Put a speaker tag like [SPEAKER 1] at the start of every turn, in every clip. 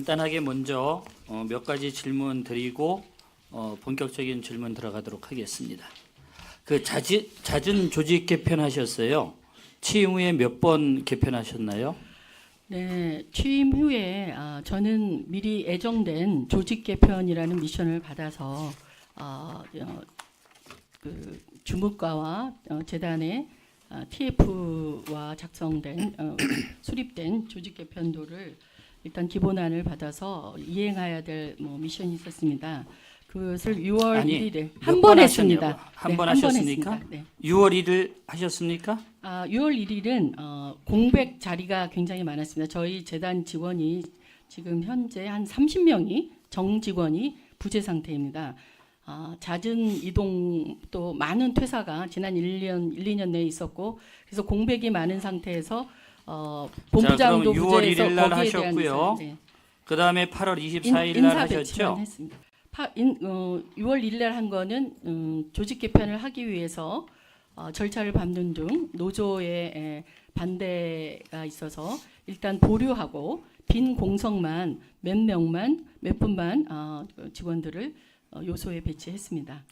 [SPEAKER 1] 간단하게 먼저 몇 가지 질문 드리고 본격적인 질문 들어가도록 하겠습니다. 그 잦은 조직 개편하셨어요. 취임 후에 몇 번 개편하셨나요?
[SPEAKER 2] 네, 취임 후에 저는 미리 애정된 조직 개편이라는 미션을 받아서 그 주무과와 재단의 TF와 작성된 수립된 조직 개편도를 일단 기본안을 받아서 이행해야 될 미션이 있었습니다. 그것을 6월 1일에 한 번 했습니다.
[SPEAKER 1] 한 번 하셨습니까?
[SPEAKER 2] 네.
[SPEAKER 1] 6월 1일 하셨습니까?
[SPEAKER 2] 6월 1일은 공백 자리가 굉장히 많았습니다. 저희 재단 직원이 지금 현재 한 30명이 정직원이 부재 상태입니다. 잦은 이동 또 많은 퇴사가 지난 2년 내에 있었고 그래서 공백이 많은 상태에서 본부장도
[SPEAKER 1] 자, 그럼 6월
[SPEAKER 2] 부재해서
[SPEAKER 1] 1일 날
[SPEAKER 2] 거기에
[SPEAKER 1] 하셨고요.
[SPEAKER 2] 대한 네.
[SPEAKER 1] 그다음에 8월 24일 날 하셨죠?
[SPEAKER 2] 했습니다. 6월 1일 날 한 거는 조직 개편을 하기 위해서 절차를 밟는 등 노조의 반대가 있어서 일단 보류하고 빈 공석만 몇 명만 몇 분만 직원들을 요소에 배치했습니다.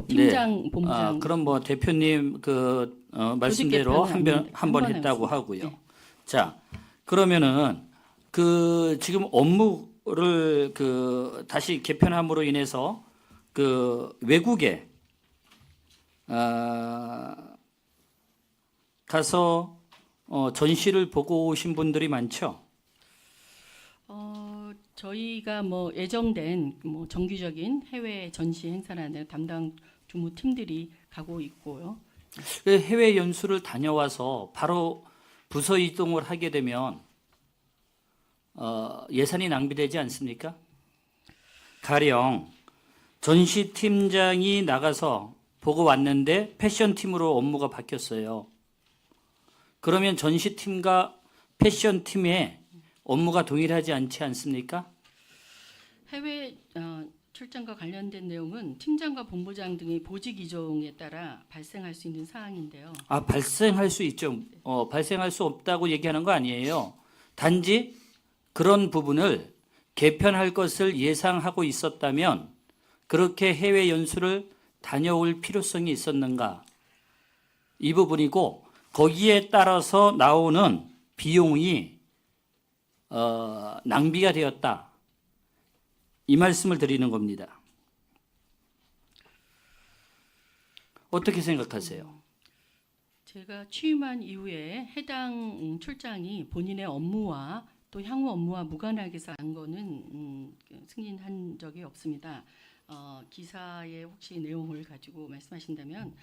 [SPEAKER 2] 팀장,
[SPEAKER 1] 네.
[SPEAKER 2] 본부장.
[SPEAKER 1] 그럼 뭐 대표님 그 말씀대로 한 번 했다고 하고요.
[SPEAKER 2] 네.
[SPEAKER 1] 자, 그러면은 그 지금 업무를 그 다시 개편함으로 인해서 그 외국에 가서 전시를 보고 오신 분들이 많죠.
[SPEAKER 2] 저희가 예정된 정기적인 해외 전시 행사라는 담당 주무팀들이 가고 있고요.
[SPEAKER 1] 그 해외 연수를 다녀와서 바로 부서 이동을 하게 되면 예산이 낭비되지 않습니까? 가령 전시팀장이 나가서 보고 왔는데 패션팀으로 업무가 바뀌었어요. 그러면 전시팀과 패션팀의 업무가 동일하지 않지 않습니까?
[SPEAKER 2] 해외 출장과 관련된 내용은 팀장과 본부장 등의 보직 이종에 따라 발생할 수 있는 사항인데요.
[SPEAKER 1] 발생할 수 있죠. 발생할 수 없다고 얘기하는 거 아니에요. 단지 그런 부분을 개편할 것을 예상하고 있었다면 그렇게 해외 연수를 다녀올 필요성이 있었는가? 이 부분이고 거기에 따라서 나오는 비용이 낭비가 되었다. 이 말씀을 드리는 겁니다. 어떻게 생각하세요?
[SPEAKER 2] 제가 취임한 이후에 해당 출장이 본인의 업무와 또 향후 업무와 무관하게서 한 거는 승인한 적이 없습니다. 기사의 혹시 내용을 가지고 말씀하신다면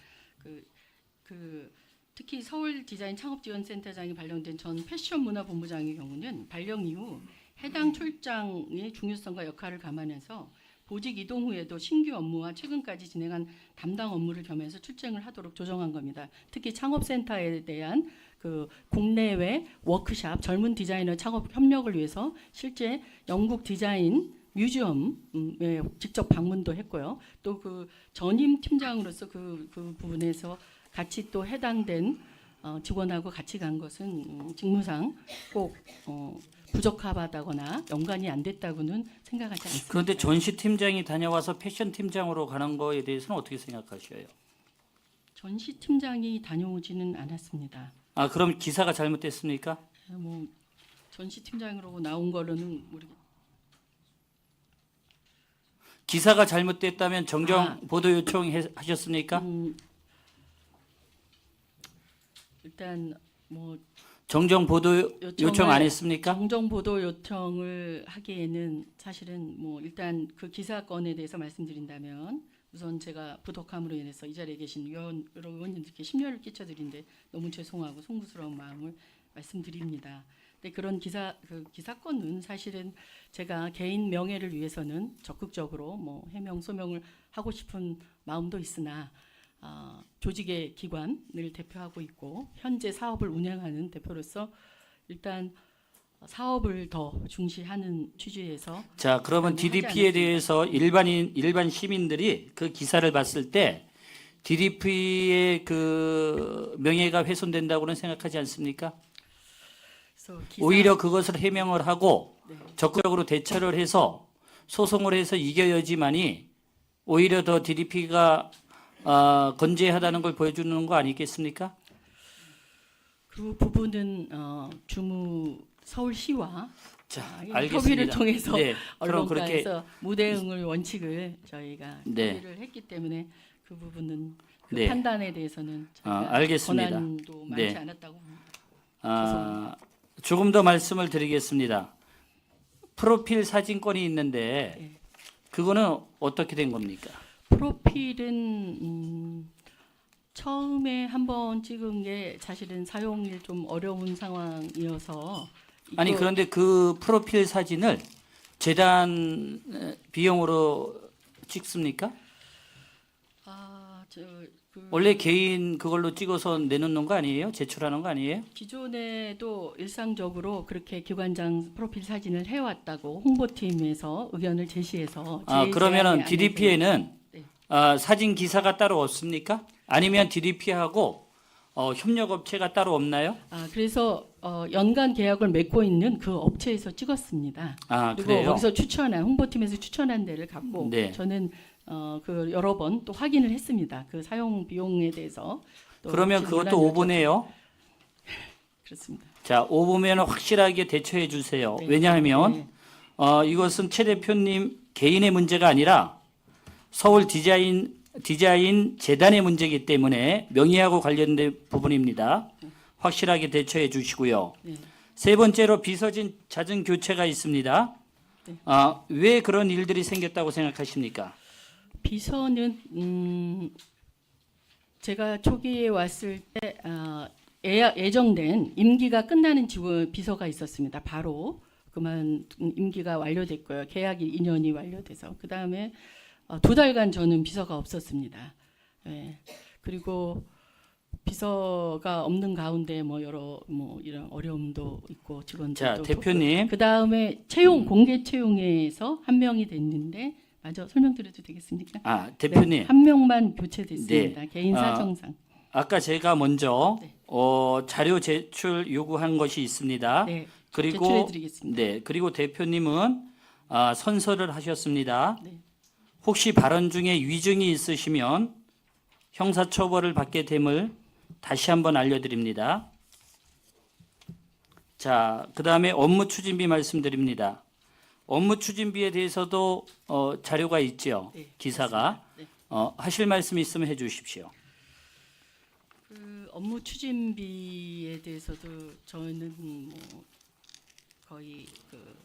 [SPEAKER 2] 특히 서울 디자인 창업지원센터장이 발령된 전 패션문화본부장의 경우는 발령 이후 해당 출장의 중요성과 역할을 감안해서 보직 이동 후에도 신규 업무와 최근까지 진행한 담당 업무를 겸해서 출장을 하도록 조정한 겁니다. 특히 창업센터에 대한 그 국내외 워크샵 젊은 디자이너 창업 협력을 위해서 실제 영국 디자인 뮤지엄에 직접 방문도 했고요. 또 그 전임 팀장으로서 그 부분에서 같이 또 해당된 직원하고 같이 간 것은 직무상 꼭 부적합하다거나 연관이 안 됐다고는 생각하지 않습니다.
[SPEAKER 1] 그런데 전시팀장이 다녀와서 패션팀장으로 가는 거에 대해서는 어떻게 생각하셔요?
[SPEAKER 2] 전시팀장이 다녀오지는 않았습니다.
[SPEAKER 1] 그럼 기사가 잘못됐습니까?
[SPEAKER 2] 전시팀장으로 나온 거로는 모르겠.
[SPEAKER 1] 기사가 잘못됐다면 정정 보도 요청하셨습니까?
[SPEAKER 2] 일단
[SPEAKER 1] 정정 보도 요청 안 했습니까?
[SPEAKER 2] 정정 보도 요청을 하기에는 사실은 일단 그 기사건에 대해서 말씀드린다면 우선 제가 부독함으로 인해서 이 자리에 계신 여러 의원님들께 심려를 끼쳐드린데 너무 죄송하고 송구스러운 마음을 말씀드립니다. 근데 그런 기사건은 사실은 제가 개인 명예를 위해서는 적극적으로 해명 소명을 하고 싶은 마음도 있으나 조직의 기관을 대표하고 있고 현재 사업을 운영하는 대표로서 일단 사업을 더 중시하는 취지에서
[SPEAKER 1] 자, 그러면 DDP에 대해서 일반 시민들이 그 기사를 봤을 때 DDP의 그 명예가 훼손된다고는 생각하지 않습니까?
[SPEAKER 2] 그래서 기사,
[SPEAKER 1] 오히려 그것을 해명을 하고
[SPEAKER 2] 네.
[SPEAKER 1] 적극적으로 대처를 해서 소송을 해서 이겨야지만이 오히려 더 DDP가 건재하다는 걸 보여주는 거 아니겠습니까?
[SPEAKER 2] 그 부분은 서울시와
[SPEAKER 1] 자,
[SPEAKER 2] 이
[SPEAKER 1] 알겠습니다.
[SPEAKER 2] 협의를 통해서
[SPEAKER 1] 네, 그럼 그렇게
[SPEAKER 2] 언론과에서 무대응을 원칙을 저희가
[SPEAKER 1] 네.
[SPEAKER 2] 협의를 했기 때문에 그 부분은 그
[SPEAKER 1] 네.
[SPEAKER 2] 판단에 대해서는 저희가
[SPEAKER 1] 알겠습니다.
[SPEAKER 2] 권한도 많지
[SPEAKER 1] 네.
[SPEAKER 2] 않았다고 봅니다.
[SPEAKER 1] 조금 더 말씀을 드리겠습니다. 프로필 사진권이 있는데
[SPEAKER 2] 네.
[SPEAKER 1] 그거는 어떻게 된 겁니까?
[SPEAKER 2] 프로필은 처음에 한번 찍은 게 사실은 사용이 좀 어려운 상황이어서
[SPEAKER 1] 아니
[SPEAKER 2] 이거-
[SPEAKER 1] 그런데 그 프로필 사진을 재단 비용으로 찍습니까?
[SPEAKER 2] 그
[SPEAKER 1] 원래 개인 그걸로 찍어서 내놓는 거 아니에요? 제출하는 거 아니에요?
[SPEAKER 2] 기존에도 일상적으로 그렇게 기관장 프로필 사진을 해왔다고 홍보팀에서 의견을 제시해서
[SPEAKER 1] 그러면은 DDP에는
[SPEAKER 2] 네.
[SPEAKER 1] 사진 기사가 따로 없습니까? 아니면 DDP하고 협력업체가 따로 없나요?
[SPEAKER 2] 그래서 연간 계약을 맺고 있는 그 업체에서 찍었습니다. 그리고
[SPEAKER 1] 그래요?
[SPEAKER 2] 거기서 추천한 홍보팀에서 추천한 데를 갖고
[SPEAKER 1] 네.
[SPEAKER 2] 저는 그 여러 번 또 확인을 했습니다. 그 사용 비용에 대해서. 또
[SPEAKER 1] 그러면
[SPEAKER 2] 혹시
[SPEAKER 1] 그것도
[SPEAKER 2] 논란이
[SPEAKER 1] 오보네요.
[SPEAKER 2] 그렇습니다.
[SPEAKER 1] 자, 오보면 확실하게 대처해 주세요.
[SPEAKER 2] 네.
[SPEAKER 1] 왜냐하면
[SPEAKER 2] 네.
[SPEAKER 1] 이것은 최 대표님 개인의 문제가 아니라 서울 디자인 재단의 문제이기 때문에 명의하고 관련된 부분입니다. 확실하게 대처해 주시고요.
[SPEAKER 2] 네.
[SPEAKER 1] 세 번째로 비서진 잦은 교체가 있습니다.
[SPEAKER 2] 네.
[SPEAKER 1] 왜 그런 일들이 생겼다고 생각하십니까?
[SPEAKER 2] 비서는 제가 초기에 왔을 때 예정된 임기가 끝나는 비서가 있었습니다. 바로 그만 임기가 완료됐고요. 계약이 2년이 완료돼서 그 다음에 2달간 저는 비서가 없었습니다. 예. 그리고 비서가 없는 가운데 이런 어려움도 있고 직원들도
[SPEAKER 1] 자, 대표님.
[SPEAKER 2] 그 다음에 공개 채용에서 한 명이 됐는데 맞아 설명드려도 되겠습니까?
[SPEAKER 1] 대표님.
[SPEAKER 2] 네, 한 명만 교체됐습니다.
[SPEAKER 1] 네.
[SPEAKER 2] 개인 사정상.
[SPEAKER 1] 아까 제가 먼저
[SPEAKER 2] 네.
[SPEAKER 1] 자료 제출 요구한 것이 있습니다.
[SPEAKER 2] 네,
[SPEAKER 1] 그리고
[SPEAKER 2] 제출해드리겠습니다.
[SPEAKER 1] 네, 그리고 대표님은 선서를 하셨습니다.
[SPEAKER 2] 네.
[SPEAKER 1] 혹시 발언 중에 위증이 있으시면 형사처벌을 받게 됨을 다시 한번 알려드립니다. 자, 그 다음에 업무 추진비 말씀드립니다. 업무 추진비에 대해서도 자료가 있죠.
[SPEAKER 2] 네,
[SPEAKER 1] 기사가.
[SPEAKER 2] 네.
[SPEAKER 1] 하실 말씀 있으면 해주십시오.
[SPEAKER 2] 그 업무 추진비에 대해서도 저는 거의 그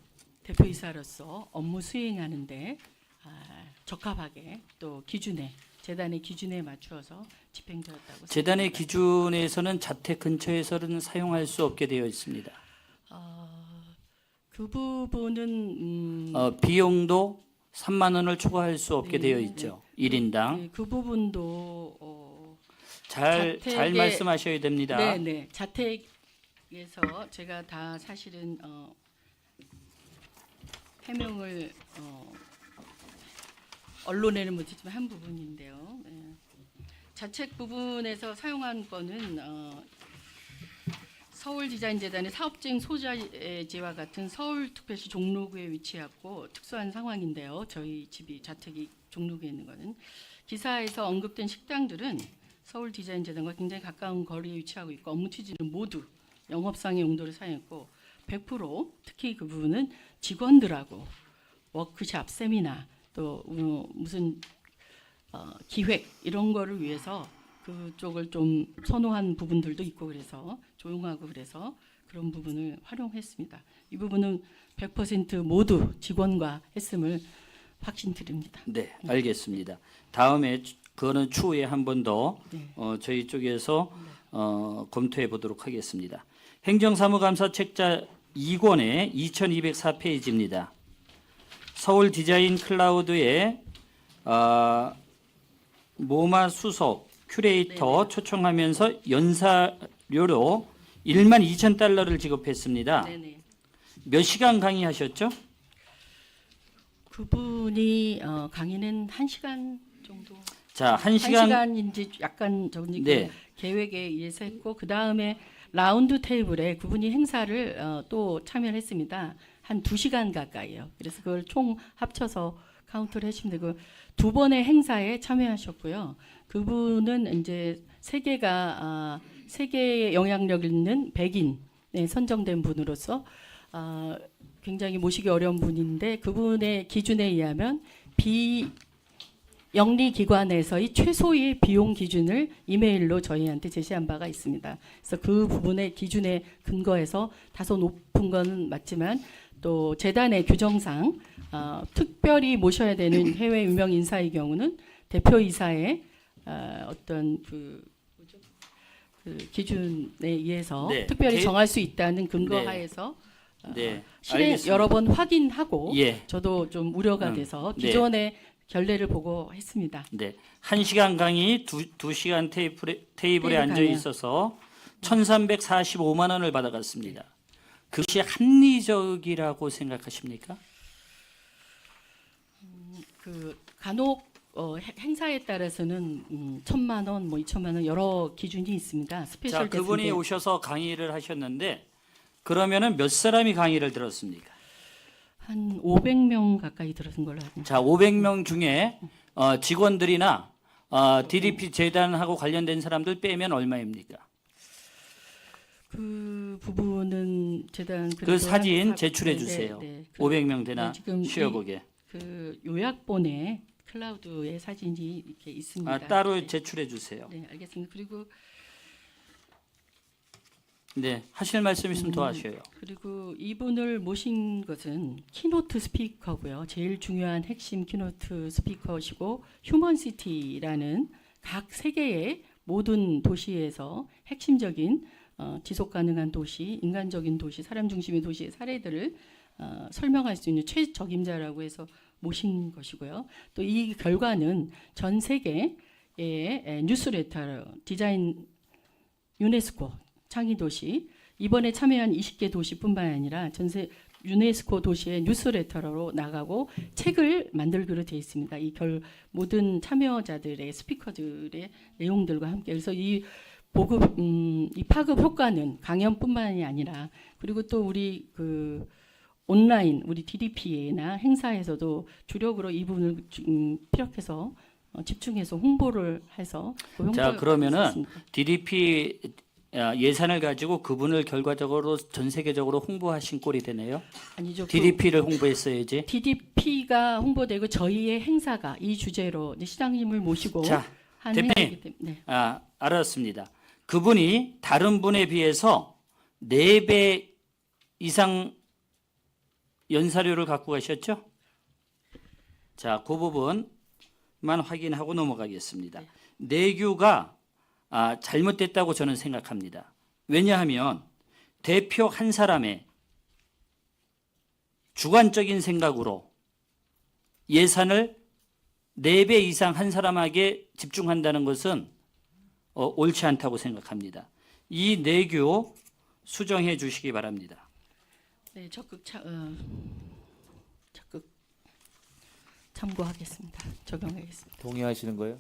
[SPEAKER 2] 대표이사로서 업무 수행하는데 적합하게 또 재단의 기준에 맞추어서 집행되었다고
[SPEAKER 1] 재단의
[SPEAKER 2] 생각합니다.
[SPEAKER 1] 기준에서는 자택 근처에서는 사용할 수 없게 되어 있습니다.
[SPEAKER 2] 그 부분은
[SPEAKER 1] 비용도 3만 원을 초과할 수 없게
[SPEAKER 2] 네,
[SPEAKER 1] 되어 있죠. 1인당.
[SPEAKER 2] 네, 그 부분도
[SPEAKER 1] 잘
[SPEAKER 2] 자택에-
[SPEAKER 1] 말씀하셔야 됩니다.
[SPEAKER 2] 네, 자택에서 제가 다 사실은 해명을 언론에는 못했지만 한 부분인데요. 네. 자책 부분에서 사용한 거는 서울디자인재단의 사업주행 소재지와 같은 서울특별시 종로구에 위치하고 특수한 상황인데요. 저희 집이 자택이 종로구에 있는 거는 기사에서 언급된 식당들은 서울디자인재단과 굉장히 가까운 거리에 위치하고 있고 업무 취지는 모두 영업상의 용도를 사용했고 100% 특히 그 부분은 직원들하고 워크샵, 세미나 또 무슨 기획 이런 거를 위해서 그쪽을 좀 선호한 부분들도 있고 그래서 조용하고 그래서 그런 부분을 활용했습니다. 이 부분은 100% 모두 직원과 했음을 확신드립니다.
[SPEAKER 1] 네, 알겠습니다. 다음에 그거는 추후에 한 번 더
[SPEAKER 2] 네.
[SPEAKER 1] 저희 쪽에서 검토해 보도록 하겠습니다. 행정사무감사 책자 2권의 2204페이지입니다. 서울 디자인 클라우드에 모마 수석 큐레이터 초청하면서 연사료로 12,000달러를 지급했습니다.
[SPEAKER 2] 네네.
[SPEAKER 1] 몇 시간 강의하셨죠?
[SPEAKER 2] 그분이 강의는 1시간 정도.
[SPEAKER 1] 자, 1시간
[SPEAKER 2] 1시간인지 약간 저기
[SPEAKER 1] 네.
[SPEAKER 2] 계획에 의해서 했고 그 다음에 라운드 테이블에 그분이 행사를 또 참여를 했습니다. 한 2시간 가까이요. 그래서 그걸 총 합쳐서 카운트를 하시면 되고 두 번의 행사에 참여하셨고요. 그분은 이제 세계에 영향력 있는 백인 선정된 분으로서 굉장히 모시기 어려운 분인데 그분의 기준에 의하면 비영리 기관에서의 최소의 비용 기준을 이메일로 저희한테 제시한 바가 있습니다. 그래서 그 부분의 기준에 근거해서 다소 높은 건 맞지만 또 재단의 규정상 특별히 모셔야 되는 해외 유명 인사의 경우는 대표이사의 어떤 그 기준에 의해서
[SPEAKER 1] 네.
[SPEAKER 2] 특별히 정할 수 있다는 근거하에서
[SPEAKER 1] 네,
[SPEAKER 2] 실에
[SPEAKER 1] 알겠습니다.
[SPEAKER 2] 여러 번 확인하고
[SPEAKER 1] 예.
[SPEAKER 2] 저도 좀 우려가 돼서
[SPEAKER 1] 네.
[SPEAKER 2] 기존의 결례를 보고 했습니다.
[SPEAKER 1] 네. 1시간 강의 2시간 테이블에
[SPEAKER 2] 테이블
[SPEAKER 1] 앉아
[SPEAKER 2] 강의.
[SPEAKER 1] 있어서 1,345만 원을 받아갔습니다. 그것이 합리적이라고 생각하십니까?
[SPEAKER 2] 그 간혹 행사에 따라서는 1,000만 원, 뭐 2천만 원 여러 기준이 있습니다. 스페셜
[SPEAKER 1] 자, 그분이
[SPEAKER 2] 게스트인데
[SPEAKER 1] 오셔서 강의를 하셨는데 그러면은 몇 사람이 강의를 들었습니까?
[SPEAKER 2] 한 500명 가까이 들어선 걸로 알고 있습니다.
[SPEAKER 1] 자, 500명 중에 직원들이나 DDP 재단하고 관련된 사람들 빼면 얼마입니까?
[SPEAKER 2] 그 부분은 재단
[SPEAKER 1] 그 사진 제출해
[SPEAKER 2] 네,
[SPEAKER 1] 주세요.
[SPEAKER 2] 네.
[SPEAKER 1] 500명 되나
[SPEAKER 2] 네, 지금
[SPEAKER 1] 쉬어보게.
[SPEAKER 2] 그 요약본에 클라우드의 사진이 이렇게 있습니다.
[SPEAKER 1] 따로
[SPEAKER 2] 네.
[SPEAKER 1] 제출해 주세요.
[SPEAKER 2] 네, 알겠습니다. 그리고
[SPEAKER 1] 네, 하실 말씀 있으면 더 하셔요.
[SPEAKER 2] 그리고 이분을 모신 것은 키노트 스피커고요. 제일 중요한 핵심 키노트 스피커시고 휴먼시티라는 각 세계의 모든 도시에서 핵심적인 지속 가능한 도시, 인간적인 도시, 사람 중심의 도시의 사례들을 설명할 수 있는 최적임자라고 해서 모신 것이고요. 또 이 결과는 전 세계의 뉴스레터 디자인 유네스코 창의 도시 이번에 참여한 20개 도시뿐만 아니라 전세 유네스코 도시의 뉴스레터로 나가고 책을 만들기로 되어 있습니다. 이 모든 참여자들의 스피커들의 내용들과 함께 그래서 이 보급 이 파급 효과는 강연뿐만이 아니라 그리고 또 우리 그 온라인 우리 DDP나 행사에서도 주력으로 이 부분을 피력해서 집중해서 홍보를 해서 그
[SPEAKER 1] 자, 그러면은
[SPEAKER 2] 있습니다.
[SPEAKER 1] DDP 예산을 가지고 그분을 결과적으로 전 세계적으로 홍보하신 꼴이 되네요.
[SPEAKER 2] 아니죠.
[SPEAKER 1] DDP를 홍보했어야지.
[SPEAKER 2] DDP가 홍보되고 저희의 행사가 이 주제로 이제 시장님을 모시고
[SPEAKER 1] 자,
[SPEAKER 2] 한
[SPEAKER 1] 대표님.
[SPEAKER 2] 행사이기 때문에
[SPEAKER 1] 알았습니다. 그분이 다른 분에 비해서 4배 이상 연사료를 갖고 가셨죠? 자, 그 부분만 확인하고 넘어가겠습니다. 내규가 잘못됐다고 저는 생각합니다. 왜냐하면 대표 한 사람의 주관적인 생각으로 예산을 4배 이상 한 사람에게 집중한다는 것은 옳지 않다고 생각합니다. 이 내규 수정해 주시기 바랍니다.
[SPEAKER 2] 네, 적극 참고하겠습니다. 적용하겠습니다.
[SPEAKER 3] 동의하시는 거예요?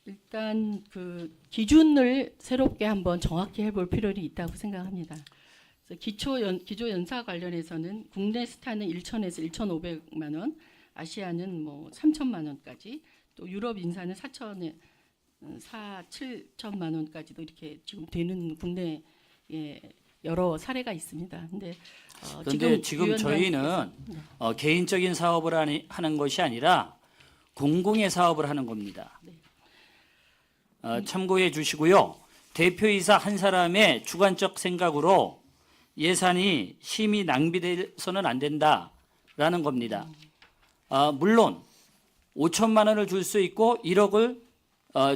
[SPEAKER 2] 일단 그 기준을 새롭게 한번 정확히 해볼 필요는 있다고 생각합니다. 그래서 기초 연사 관련해서는 국내 스타는 1,000에서 1,500만 원, 아시아는 뭐 3,000만 원까지, 또 유럽 인사는 7천만 원까지도 이렇게 지금 되는 국내 여러 사례가 있습니다.
[SPEAKER 1] 그런데 지금 저희는 개인적인 사업을 하는 것이 아니라 공공의 사업을 하는 겁니다. 참고해 주시고요. 대표이사 한 사람의 주관적 생각으로 예산이 심히 낭비돼서는 안 된다라는 겁니다. 물론 5천만 원을 줄 수 있고 1억을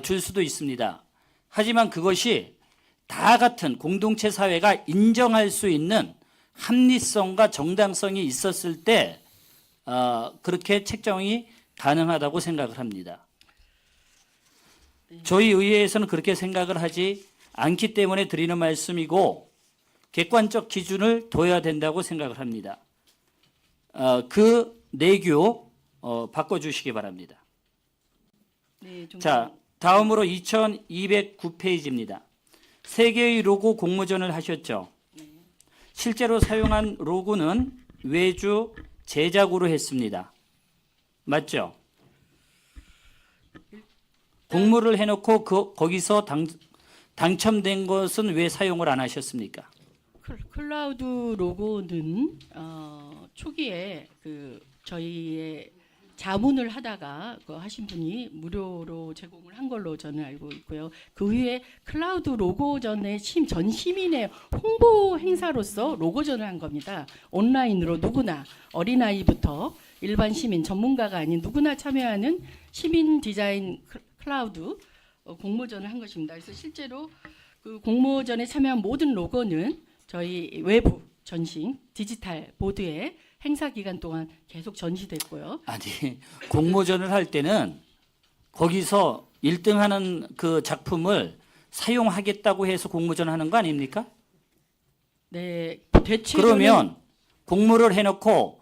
[SPEAKER 1] 줄 수도 있습니다. 하지만 그것이 다 같은 공동체 사회가 인정할 수 있는 합리성과 정당성이 있었을 때 그렇게 책정이 가능하다고 생각을 합니다. 저희 의회에서는 그렇게 생각을 하지 않기 때문에 드리는 말씀이고 객관적 기준을 둬야 된다고 생각을 합니다. 그 내규 바꿔주시기 바랍니다.
[SPEAKER 2] 네,
[SPEAKER 1] 자, 다음으로 2209페이지입니다. 세 개의 로고 공모전을 하셨죠. 실제로 사용한 로고는 외주 제작으로 했습니다. 맞죠? 공모를 해놓고 거기서 당첨된 것은 왜 사용을 안 하셨습니까?
[SPEAKER 2] 클라우드 로고는 초기에 저희의 자문을 하다가 하신 분이 무료로 제공을 한 걸로 저는 알고 있고요. 그 후에 클라우드 로고전의 전 시민의 홍보 행사로서 로고전을 한 겁니다. 온라인으로 누구나 어린아이부터 일반 시민, 전문가가 아닌 누구나 참여하는 시민 디자인 클라우드 공모전을 한 것입니다. 그래서 실제로 그 공모전에 참여한 모든 로고는 저희 외부 전신 디지털 보드에 행사 기간 동안 계속 전시됐고요.
[SPEAKER 1] 아니, 공모전을 할 때는 거기서 1등하는 그 작품을 사용하겠다고 해서 공모전 하는 거 아닙니까?
[SPEAKER 2] 네, 대체로는
[SPEAKER 1] 그러면 공모를 해놓고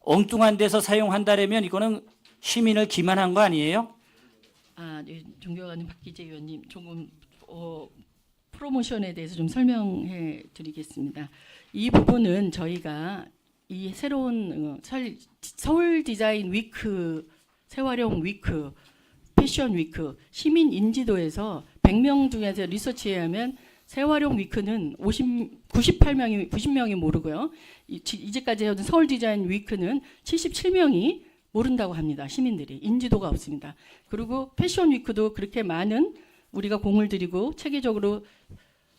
[SPEAKER 1] 엉뚱한 데서 사용한다라면 이거는 시민을 기만한 거 아니에요?
[SPEAKER 2] 네, 존경하는 박기재 의원님, 조금 프로모션에 대해서 좀 설명해 드리겠습니다. 이 부분은 저희가 이 새로운 서울 디자인 위크, 세활용 위크, 패션 위크, 시민 인지도에서 100명 중에서 리서치에 하면 세활용 위크는 90명이 모르고요. 이제까지 해온 서울 디자인 위크는 77명이 모른다고 합니다. 시민들이 인지도가 없습니다. 그리고 패션 위크도 그렇게 많은 우리가 공을 들이고 체계적으로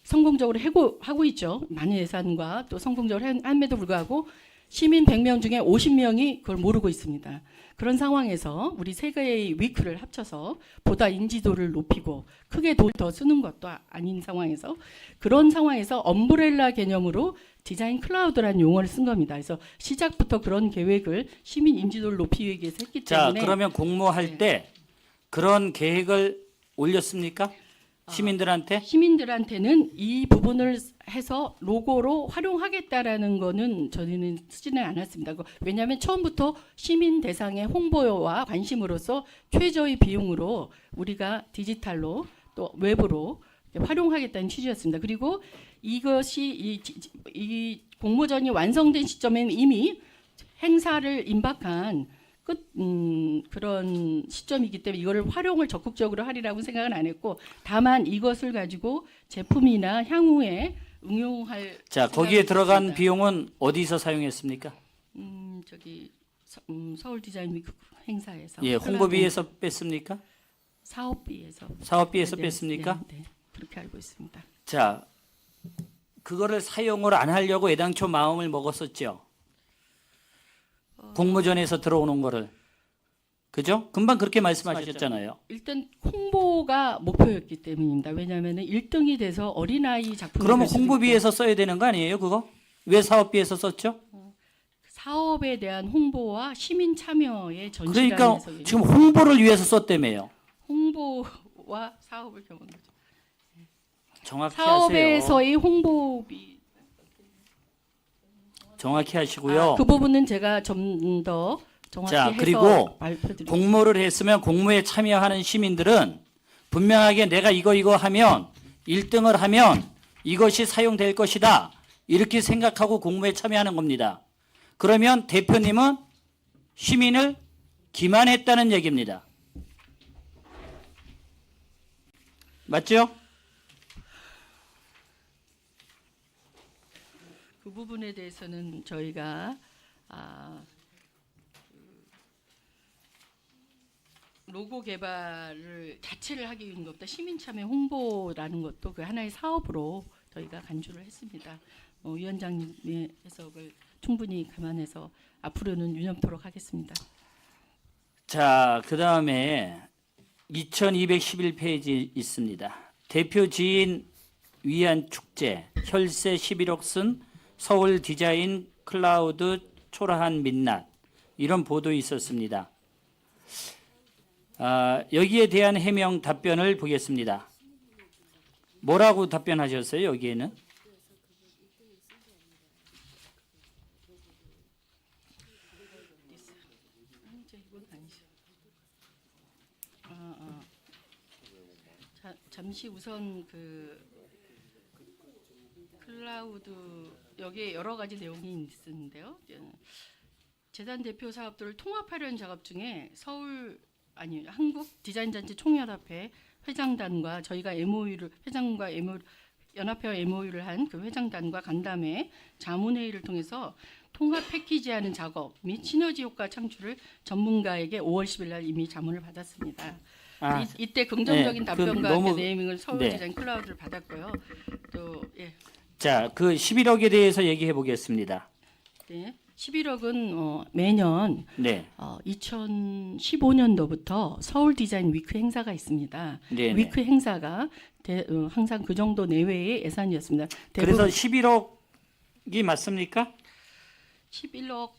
[SPEAKER 2] 성공적으로 하고 있죠. 많은 예산과 또 성공적으로 함에도 불구하고 시민 100명 중에 50명이 그걸 모르고 있습니다. 그런 상황에서 우리 세 개의 위크를 합쳐서 보다 인지도를 높이고 크게 돈을 더 쓰는 것도 아닌 상황에서 그런 상황에서 엄브렐라 개념으로 디자인 클라우드라는 용어를 쓴 겁니다. 그래서 시작부터 그런 계획을 시민 인지도를 높이기 위해서 했기 때문에
[SPEAKER 1] 자, 그러면 공모할 때 그런 계획을 올렸습니까? 시민들한테?
[SPEAKER 2] 시민들한테는 이 부분을 해서 로고로 활용하겠다라는 거는 저희는 쓰지는 않았습니다. 왜냐하면 처음부터 시민 대상의 홍보와 관심으로서 최저의 비용으로 우리가 디지털로 또 외부로 활용하겠다는 취지였습니다. 그리고 이것이 이 공모전이 완성된 시점에는 이미 행사를 임박한 그런 시점이기 때문에 이거를 활용을 적극적으로 하리라고 생각은 안 했고 다만 이것을 가지고 제품이나 향후에 응용할
[SPEAKER 1] 자, 거기에 들어간
[SPEAKER 2] 있습니다.
[SPEAKER 1] 비용은 어디서 사용했습니까?
[SPEAKER 2] 서울 디자인 위크 행사에서
[SPEAKER 1] 예, 홍보비에서 뺐습니까?
[SPEAKER 2] 사업비에서
[SPEAKER 1] 사업비에서 뺐습니까?
[SPEAKER 2] 네, 그렇게 알고 있습니다.
[SPEAKER 1] 자, 그거를 사용을 안 하려고 애당초 마음을 먹었었죠. 공모전에서 들어오는 거를. 그죠? 금방 그렇게 말씀하셨잖아요.
[SPEAKER 2] 일단 홍보가 목표였기 때문입니다. 왜냐하면 1등이 돼서 어린아이 작품이
[SPEAKER 1] 그러면
[SPEAKER 2] 될 수도
[SPEAKER 1] 홍보비에서 써야 되는 거 아니에요, 그거? 왜 사업비에서 썼죠?
[SPEAKER 2] 있고, 사업에 대한 홍보와 시민 참여의 전시라는
[SPEAKER 1] 그러니까
[SPEAKER 2] 해석이죠.
[SPEAKER 1] 지금 홍보를 위해서 썼다며요.
[SPEAKER 2] 홍보와 사업을 겸한 거죠.
[SPEAKER 1] 정확히 하세요.
[SPEAKER 2] 사업에서의 홍보비
[SPEAKER 1] 정확히 하시고요.
[SPEAKER 2] 그 부분은 제가 좀 더 정확히
[SPEAKER 1] 자,
[SPEAKER 2] 해서
[SPEAKER 1] 그리고
[SPEAKER 2] 발표드리겠습니다.
[SPEAKER 1] 공모를 했으면 공모에 참여하는 시민들은 분명하게 내가 이거 하면 1등을 하면 이것이 사용될 것이다. 이렇게 생각하고 공모에 참여하는 겁니다. 그러면 대표님은 시민을 기만했다는 얘기입니다. 맞죠?
[SPEAKER 2] 그 부분에 대해서는 저희가 로고 개발을 자체를 하기 위한 것보다 시민 참여 홍보라는 것도 그 하나의 사업으로 저희가 간주를 했습니다. 위원장님의 해석을 충분히 감안해서 앞으로는 유념토록 하겠습니다.
[SPEAKER 1] 자, 그 다음에 2211페이지 있습니다. 대표 지인 위안 축제 혈세 11억 쓴 서울 디자인 클라우드 초라한 민낯 이런 보도 있었습니다. 여기에 대한 해명 답변을 보겠습니다. 뭐라고 답변하셨어요? 여기에는?
[SPEAKER 2] 잠시 우선 그 클라우드 여기에 여러 가지 내용이 있는데요. 재단 대표 사업들을 통합하려는 작업 중에 한국 디자인단체 총연합회 회장단과 저희가 연합회와 MOU를 한 그 회장단과 간담회 자문회의를 통해서 통합 패키지하는 작업 및 시너지 효과 창출을 전문가에게 5월 10일 날 이미 자문을 받았습니다. 이때 긍정적인
[SPEAKER 1] 네,
[SPEAKER 2] 답변과
[SPEAKER 1] 너무,
[SPEAKER 2] 함께 네이밍을 서울
[SPEAKER 1] 네.
[SPEAKER 2] 디자인 클라우드를 받았고요. 또 예.
[SPEAKER 1] 자, 그 11억에 대해서 얘기해 보겠습니다.
[SPEAKER 2] 네. 11억은 매년
[SPEAKER 1] 네.
[SPEAKER 2] 2015년도부터 서울 디자인 위크 행사가 있습니다.
[SPEAKER 1] 네.
[SPEAKER 2] 위크 행사가 항상 그 정도 내외의 예산이었습니다.
[SPEAKER 1] 그래서 11억이 맞습니까?
[SPEAKER 2] 11억은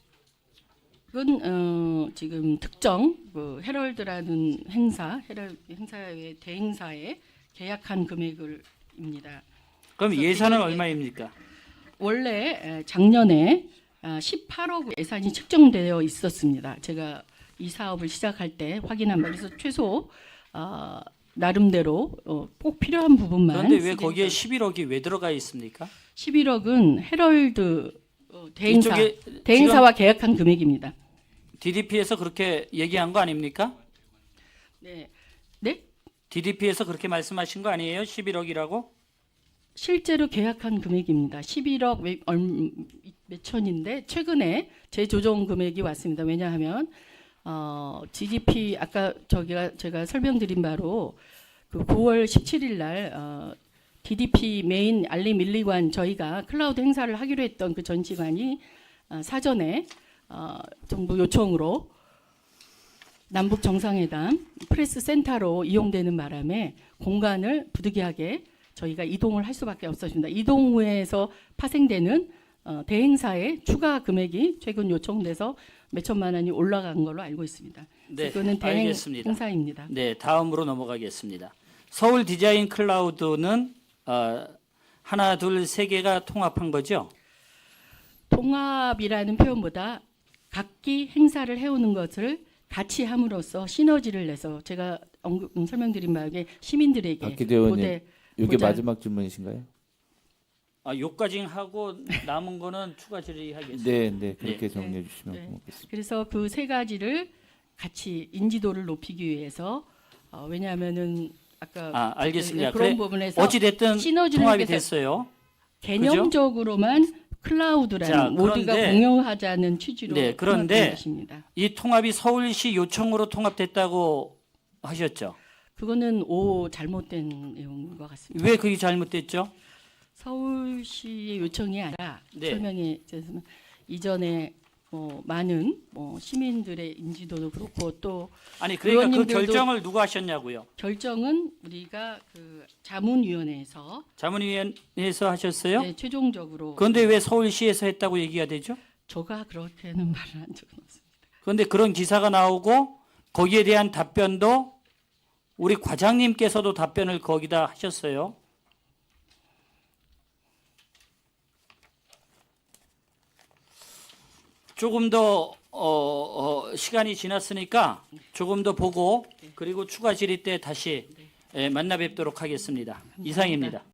[SPEAKER 2] 지금 특정 헤럴드라는 행사의 대행사에 계약한 금액입니다.
[SPEAKER 1] 그럼
[SPEAKER 2] 그래서
[SPEAKER 1] 예산은
[SPEAKER 2] 지금
[SPEAKER 1] 얼마입니까?
[SPEAKER 2] 원래 작년에 18억 예산이 책정되어 있었습니다. 제가 이 사업을 시작할 때 확인한 바 그래서 최소 나름대로 꼭 필요한 부분만.
[SPEAKER 1] 그런데 왜 거기에 11억이 왜 들어가 있습니까?
[SPEAKER 2] 11억은 헤럴드
[SPEAKER 1] 이쪽에
[SPEAKER 2] 대행사와 계약한 금액입니다.
[SPEAKER 1] DDP에서 그렇게 얘기한 거 아닙니까?
[SPEAKER 2] 네, 네.
[SPEAKER 1] DDP에서 그렇게 말씀하신 거 아니에요? 11억이라고?
[SPEAKER 2] 실제로 계약한 금액입니다. 11억 몇천인데 최근에 재조정 금액이 왔습니다. 왜냐하면 GDP 아까 제가 설명드린 바로 그 9월 17일 날 DDP 메인 알림 1, 2관 저희가 클라우드 행사를 하기로 했던 그 전시관이 사전에 정부 요청으로 남북 정상회담 프레스 센터로 이용되는 바람에 공간을 부득이하게 저희가 이동을 할 수밖에 없었습니다. 이동 후에서 파생되는 대행사의 추가 금액이 최근 요청돼서 몇 천만 원이 올라간 걸로 알고 있습니다.
[SPEAKER 1] 네,
[SPEAKER 2] 이거는 대행
[SPEAKER 1] 알겠습니다.
[SPEAKER 2] 행사입니다.
[SPEAKER 1] 네, 다음으로 넘어가겠습니다. 서울 디자인 클라우드는 하나, 둘, 세 개가 통합한 거죠?
[SPEAKER 2] 통합이라는 표현보다 각기 행사를 해오는 것을 같이 함으로써 시너지를 내서 제가 설명드린 바에 시민들에게
[SPEAKER 3] 박기대 의원님, 이게
[SPEAKER 2] 보자.
[SPEAKER 3] 마지막 질문이신가요?
[SPEAKER 1] 요까지 하고 남은 거는 추가 질의하겠습니다.
[SPEAKER 3] 네, 네, 그렇게
[SPEAKER 1] 네.
[SPEAKER 3] 정리해 주시면
[SPEAKER 2] 네.
[SPEAKER 3] 고맙겠습니다.
[SPEAKER 2] 그래서 그 세 가지를 같이 인지도를 높이기 위해서 왜냐하면은 아까
[SPEAKER 1] 알겠습니다.
[SPEAKER 2] 그런
[SPEAKER 1] 그래,
[SPEAKER 2] 부분에서
[SPEAKER 1] 어찌 됐든
[SPEAKER 2] 시너지를
[SPEAKER 1] 통합이
[SPEAKER 2] 위해서
[SPEAKER 1] 됐어요.
[SPEAKER 2] 개념적으로만 클라우드라는
[SPEAKER 1] 자,
[SPEAKER 2] 모두가
[SPEAKER 1] 그런데-
[SPEAKER 2] 공유하자는 취지로
[SPEAKER 1] 네, 그런데
[SPEAKER 2] 통합된 것입니다.
[SPEAKER 1] 이 통합이 서울시 요청으로 통합됐다고 하셨죠?
[SPEAKER 2] 그거는 잘못된 내용인 것 같습니다.
[SPEAKER 1] 왜 그게 잘못됐죠?
[SPEAKER 2] 서울시의 요청이 아니라
[SPEAKER 1] 네.
[SPEAKER 2] 설명해 주셨으면 이전에 많은 시민들의 인지도도 그렇고 또
[SPEAKER 1] 아니 그러니까 그
[SPEAKER 2] 의원님들도
[SPEAKER 1] 결정을 누가 하셨냐고요?
[SPEAKER 2] 결정은 우리가 그 자문위원회에서
[SPEAKER 1] 자문위원회에서 하셨어요?
[SPEAKER 2] 네, 최종적으로
[SPEAKER 1] 그런데 왜 서울시에서 했다고 얘기가 되죠?
[SPEAKER 2] 저가 그렇게는 말을 한 적은 없습니다.
[SPEAKER 1] 그런데 그런 기사가 나오고 거기에 대한 답변도 우리 과장님께서도 답변을 거기다 하셨어요. 조금 더 시간이 지났으니까 조금 더 보고 그리고 추가 질의 때 다시 만나 뵙도록 하겠습니다. 이상입니다.